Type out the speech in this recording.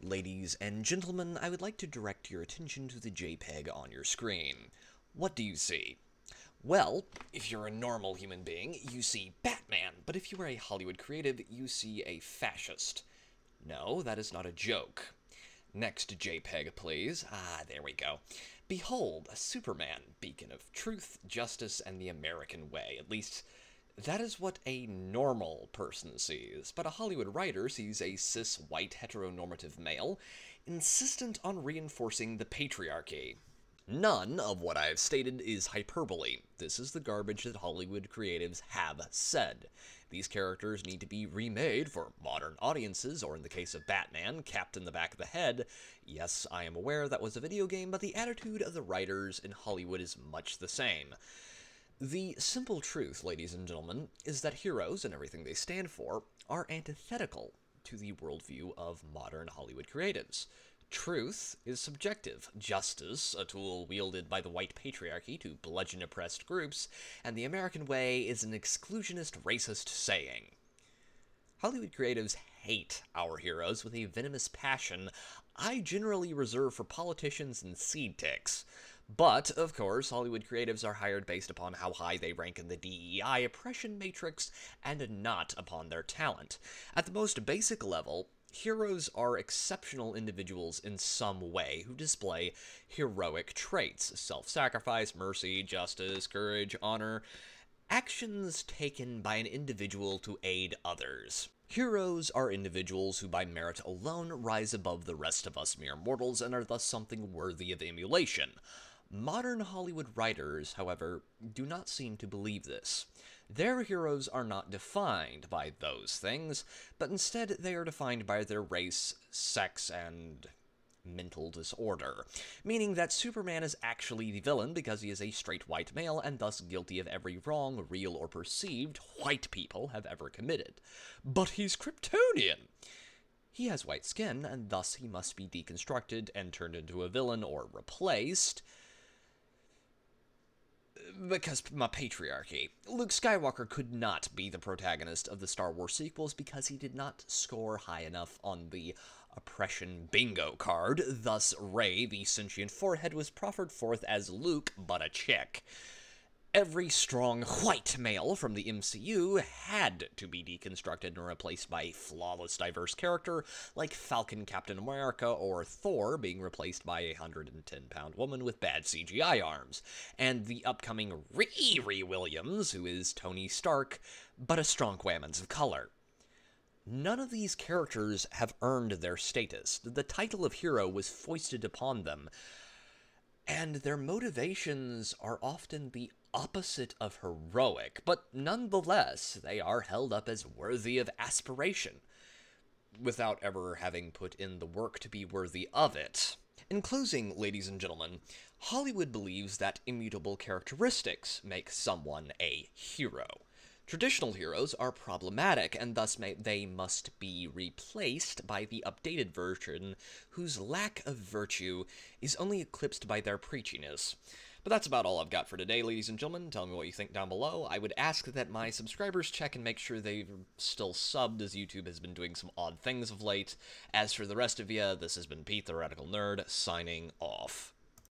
Ladies and gentlemen, I would like to direct your attention to the JPEG on your screen. What do you see? Well, if you're a normal human being, you see Batman, but if you are a Hollywood creative, you see a fascist. No, that is not a joke. Next JPEG, please. Ah, there we go. Behold, a Superman, beacon of truth, justice, and the American way. At least, that is what a normal person sees. But a Hollywood writer sees a cis, white, heteronormative male, insistent on reinforcing the patriarchy. None of what I have stated is hyperbole. This is the garbage that Hollywood creatives have said. These characters need to be remade for modern audiences, or in the case of Batman, capped in the back of the head. Yes, I am aware that was a video game, but the attitude of the writers in Hollywood is much the same. The simple truth, ladies and gentlemen, is that heroes and everything they stand for are antithetical to the worldview of modern Hollywood creatives. Truth is subjective, justice, a tool wielded by the white patriarchy to bludgeon oppressed groups, and the American way is an exclusionist, racist saying. Hollywood creatives hate our heroes with a venomous passion I generally reserve for politicians and seed ticks. But, of course, Hollywood creatives are hired based upon how high they rank in the DEI oppression matrix, and not upon their talent. At the most basic level, heroes are exceptional individuals in some way who display heroic traits: self-sacrifice, mercy, justice, courage, honor, actions taken by an individual to aid others. Heroes are individuals who by merit alone rise above the rest of us mere mortals and are thus something worthy of emulation. Modern Hollywood writers, however, do not seem to believe this. Their heroes are not defined by those things, but instead they are defined by their race, sex, and mental disorder, meaning that Superman is actually the villain because he is a straight white male and thus guilty of every wrong, real or perceived, white people have ever committed. But he's Kryptonian! He has white skin, and thus he must be deconstructed and turned into a villain or replaced. Because my patriarchy. Luke Skywalker could not be the protagonist of the Star Wars sequels because he did not score high enough on the oppression bingo card. Thus, Rey, the sentient forehead, was proffered forth as Luke, but a chick. Every strong white male from the MCU had to be deconstructed and replaced by a flawless, diverse character like Falcon, Captain America, or Thor being replaced by a 110-pound woman with bad CGI arms, and the upcoming Riri Williams, who is Tony Stark, but a strong whammons of color. None of these characters have earned their status. The title of hero was foisted upon them, and their motivations are often the opposite of heroic, but nonetheless, they are held up as worthy of aspiration, without ever having put in the work to be worthy of it. In closing, ladies and gentlemen, Hollywood believes that immutable characteristics make someone a hero. Traditional heroes are problematic, and thus they must be replaced by the updated version whose lack of virtue is only eclipsed by their preachiness. But that's about all I've got for today, ladies and gentlemen. Tell me what you think down below. I would ask that my subscribers check and make sure they're still subbed, as YouTube has been doing some odd things of late. As for the rest of you, this has been Pete the Radical Nerd, signing off.